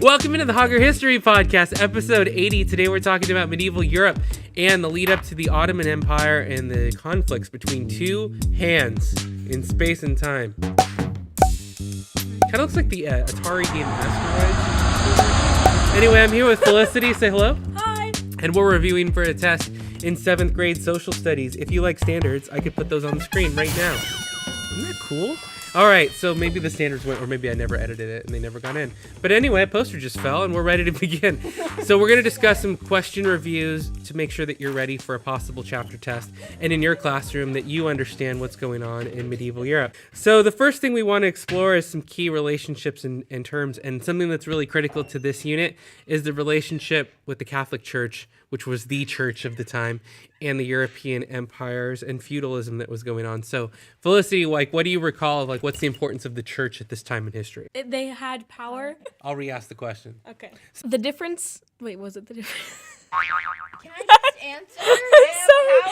Welcome into the Hauger History Podcast, episode 80. Today we're talking about medieval Europe and the lead up to the Ottoman Empire and the conflicts between two hands in space and time. Kind of looks like the Atari game Asteroids. Anyway, I'm here with Felicity. Say hello. Hi. And we're reviewing for a test in 7th grade social studies. If you like standards, I could put those on the screen right now. Isn't that cool? All right, so maybe the standards went, or maybe I never edited it and they never got in. But anyway, a poster just fell and we're ready to begin. So we're going to discuss some question reviews to make sure that you're ready for a possible chapter test and in your classroom that you understand what's going on in medieval Europe. So the first thing we want to explore is some key relationships and terms, and something that's really critical to this unit is the relationship with the Catholic Church, which was the church of the time, and the European empires and feudalism that was going on. So, Felicity, what do you recall of, what's the importance of the church at this time in history? They had power. I'll re-ask the question. Okay. The difference... Wait, was it the difference? Can I just answer?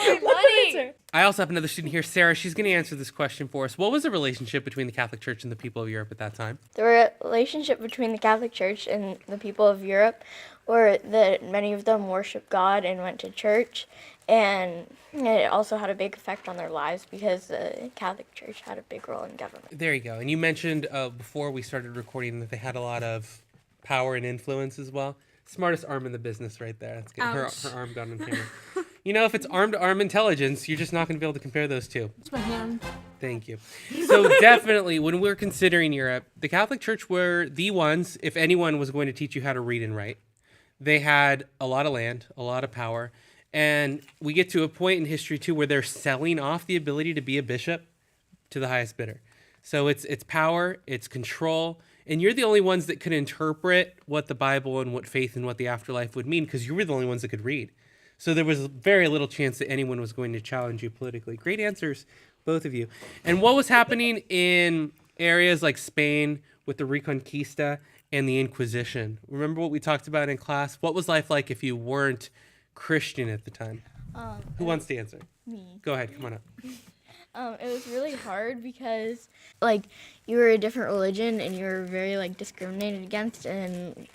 Sorry. Money. I also have another student here, Sarah. She's going to answer this question for us. What was the relationship between the Catholic Church and the people of Europe at that time? The relationship between the Catholic Church and the people of Europe were that many of them worshiped God and went to church, and it also had a big effect on their lives because the Catholic Church had a big role in government. There you go. And you mentioned before we started recording that they had a lot of power and influence as well. Smartest arm in the business right there. That's good. Her arm got on camera. You know, if it's arm-to-arm intelligence, you're just not going to be able to compare those two. It's my hand. Thank you. So definitely, when we're considering Europe, the Catholic Church were the ones, if anyone was going to teach you how to read and write. They had a lot of land, a lot of power, and we get to a point in history, too, where they're selling off the ability to be a bishop to the highest bidder. So it's power, it's control, and you're the only ones that could interpret what the Bible and what faith and what the afterlife would mean, because you were the only ones that could read. So there was very little chance that anyone was going to challenge you politically. Great answers, both of you. And what was happening in areas like Spain with the Reconquista and the Inquisition? Remember what we talked about in class? What was life like if you weren't Christian at the time? Who wants to answer? Me. Go ahead, come on up. It was really hard because, you were a different religion and you were very, discriminated against, and,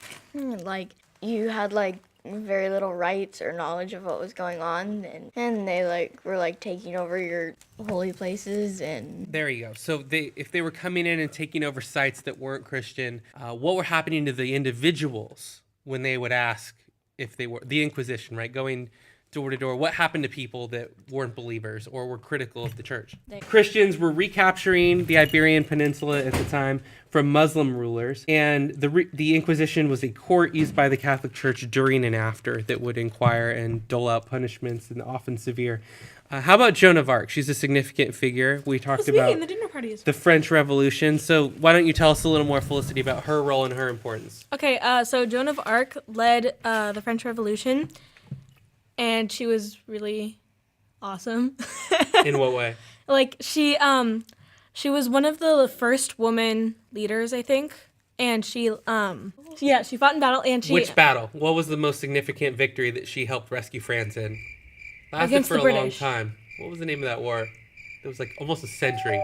you had, very little rights or knowledge of what was going on, and they, were, taking over your holy places, and... There you go. So if they were coming in and taking over sites that weren't Christian, what were happening to the individuals when they would ask if they were... The Inquisition, right? Going door to door. What happened to people that weren't believers or were critical of the church? Christians were recapturing the Iberian Peninsula at the time from Muslim rulers, and the Inquisition was a court used by the Catholic Church during and after that would inquire and dole out punishments, and often severe. How about Joan of Arc? She's a significant figure. We talked about the dinner party the French Revolution. So why don't you tell us a little more, Felicity, about her role and her importance? Okay, so Joan of Arc led the French Revolution, and she was really awesome. In what way? She was one of the first woman leaders, I think, and she fought in battle, and she... Which battle? What was the most significant victory that she helped rescue France in? Lasted Against for the a British. long time. What was the name of that war? It was almost a century.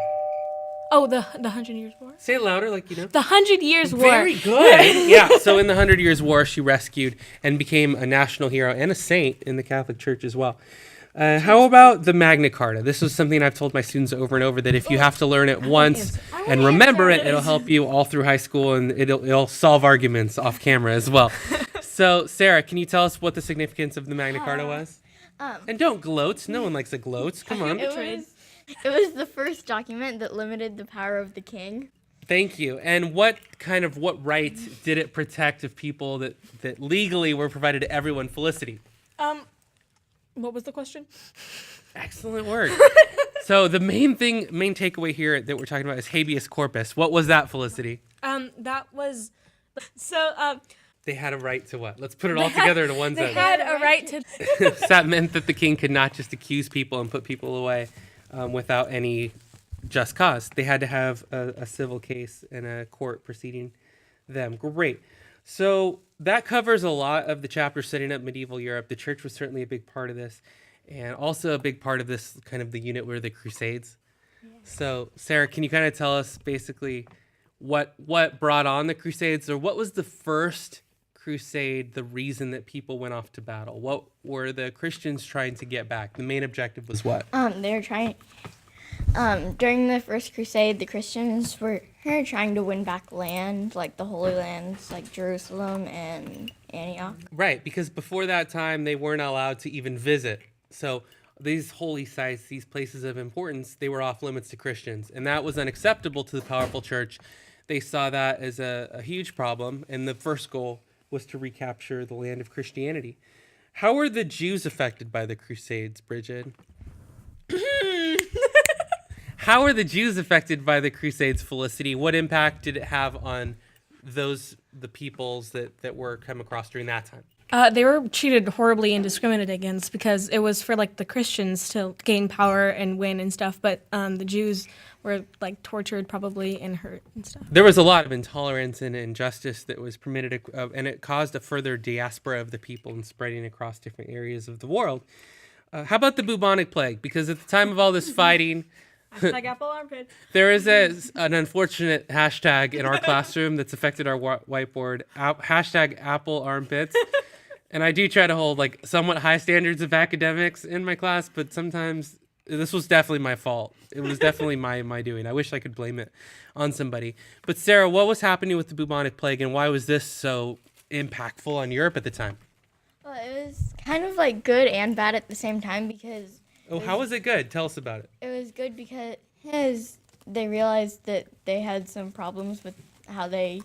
Oh, the 100 Years' War? Say it louder, you know. The 100 Years' War. Very good. Yeah, so in the 100 Years' War, she rescued and became a national hero and a saint in the Catholic Church as well. How about the Magna Carta? This is something I've told my students over and over, that if you have to learn it once and remember it, it'll help you all through high school, and it'll solve arguments off camera as well. So, Sarah, can you tell us what the significance of the Magna Carta was? And don't gloat. No one likes a gloat. Come on. It was the first document that limited the power of the king. Thank you. And what right did it protect of people that legally were provided to everyone? Felicity. What was the question? Excellent work. So the main takeaway here that we're talking about is habeas corpus. What was that, Felicity? That was... So, They had a right to what? Let's put it all together into one they sentence. had a right to... That meant that the king could not just accuse people and put people away without any just cause. They had to have a civil case and a court preceding them. Great. So that covers a lot of the chapter setting up medieval Europe. The church was certainly a big part of this, and also a big part of this kind of the unit were the Crusades. Yeah. So Sarah, can you kind of tell us basically what brought on the Crusades, or what was the first crusade, the reason that people went off to battle? What were the Christians trying to get back? The main objective was what? They were trying. During the first crusade, the Christians were trying to win back land, like the Holy Lands, like Jerusalem and Antioch. Right, because before that time, they weren't allowed to even visit. So these holy sites, these places of importance, they were off limits to Christians. And that was unacceptable to the powerful church. They saw that as a huge problem. And the first goal was to recapture the land of Christianity. How were the Jews affected by the Crusades, Bridget? How were the Jews affected by the Crusades, Felicity? What impact did it have on the peoples that were come across during that time? They were treated horribly and discriminated against because it was for like the Christians to gain power and win and stuff, but the Jews were like tortured probably and hurt and stuff. There was a lot of intolerance and injustice that was permitted, and it caused a further diaspora of the people and spreading across different areas of the world. How about the bubonic plague? Because at the time of all this fighting, Apple armpits. there is an unfortunate hashtag in our classroom that's affected our whiteboard, hashtag Apple armpits. And I do try to hold like somewhat high standards of academics in my class, but sometimes this was definitely my fault. It was definitely my doing. I wish I could blame it on somebody. But Sarah, what was happening with the bubonic plague, and why was this so impactful on Europe at the time? Well, it was kind of like good and bad at the same time because... Oh, how was it good? Tell us about it. It was good because they realized that they had some problems with how they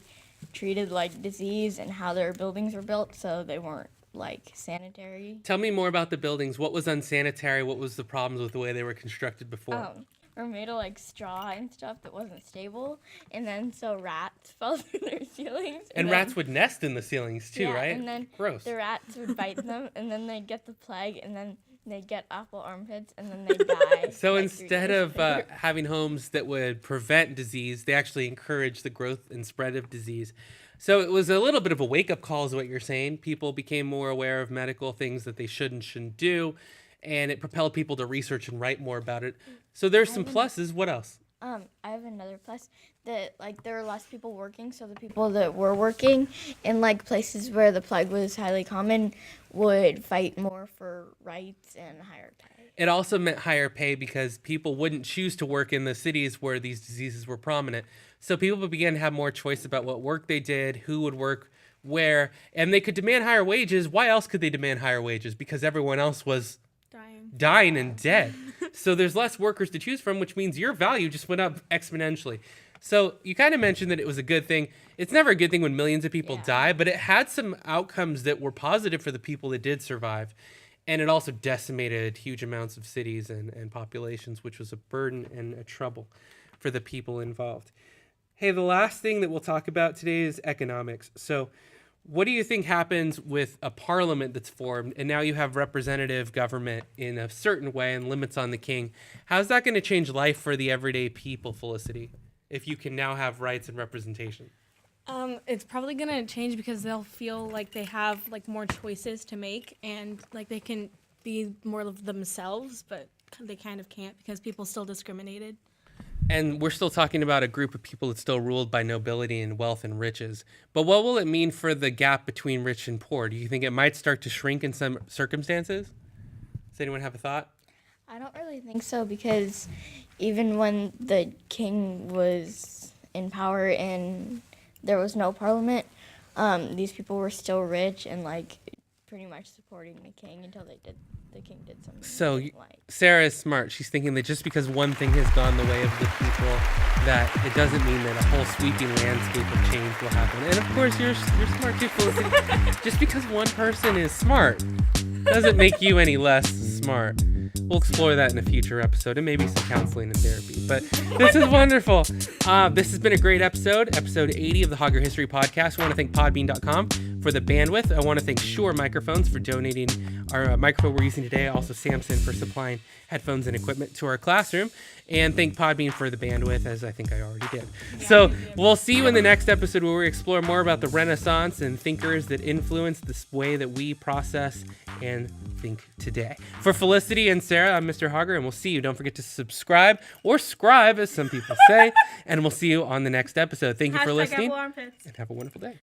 treated like disease and how their buildings were built, so they weren't like sanitary. Tell me more about the buildings. What was unsanitary? What was the problems with the way they were constructed before? Were made of like straw and stuff that wasn't stable, and then so rats fell through their ceilings. And then, rats would nest in the ceilings too, yeah, right? And then gross. The rats would bite them, and then they'd get the plague, and then they'd get apple armpits, and then they'd die. So like, instead of having homes that would prevent disease, they actually encourage the growth and spread of disease. So it was a little bit of a wake-up call is what you're saying. People became more aware of medical things that they should and shouldn't do, and it propelled people to research and write more about it. So there's some pluses. What else? I have another plus that like there were less people working, so the people that were working in like places where the plague was highly common would fight more for rights and higher pay. It also meant higher pay because people wouldn't choose to work in the cities where these diseases were prominent. So people began to have more choice about what work they did, who would work where, and they could demand higher wages. Why else could they demand higher wages? Because everyone else was dying and dead. So there's less workers to choose from, which means your value just went up exponentially. So you kind of mentioned that it was a good thing. It's never a good thing when millions of people die, but it had some outcomes that were positive for the people that did survive. And it also decimated huge amounts of cities and populations, which was a burden and a trouble for the people involved. Hey, the last thing that we'll talk about today is economics. So what do you think happens with a parliament that's formed and now you have representative government in a certain way and limits on the king? How's that going to change life for the everyday people, Felicity, if you can now have rights and representation? It's probably going to change because they'll feel like they have like more choices to make and like they can be more of themselves, but they kind of can't because people still discriminated. And we're still talking about a group of people that's still ruled by nobility and wealth and riches. But what will it mean for the gap between rich and poor? Do you think it might start to shrink in some circumstances? Does anyone have a thought? I don't really think so because even when the king was in power and there was no parliament, these people were still rich and like pretty much supporting the king until the king did something. So they didn't like. Sarah is smart. She's thinking that just because one thing has gone the way of the people, that it doesn't mean that a whole sweeping landscape of change will happen. And of course, you're smart too, Felicity. Just because one person is smart doesn't make you any less smart. We'll explore that in a future episode and maybe some counseling and therapy. But this is wonderful. This has been a great episode 80 of the Hauger History Podcast. We want to thank podbean.com for the bandwidth. I want to thank Shure Microphones for donating our microphone we're using today. Also Samson for supplying headphones and equipment to our classroom. And thank Podbean for the bandwidth, as I think I already did. So we'll see you in the next episode where we explore more about the Renaissance and thinkers that influenced this way that we process and think today. For Felicity and Sarah, I'm Mr. Hauger, and we'll see you. Don't forget to subscribe, or scribe, as some people say, and we'll see you on the next episode. Thank you for listening, #AppleArmpits. and have a wonderful day.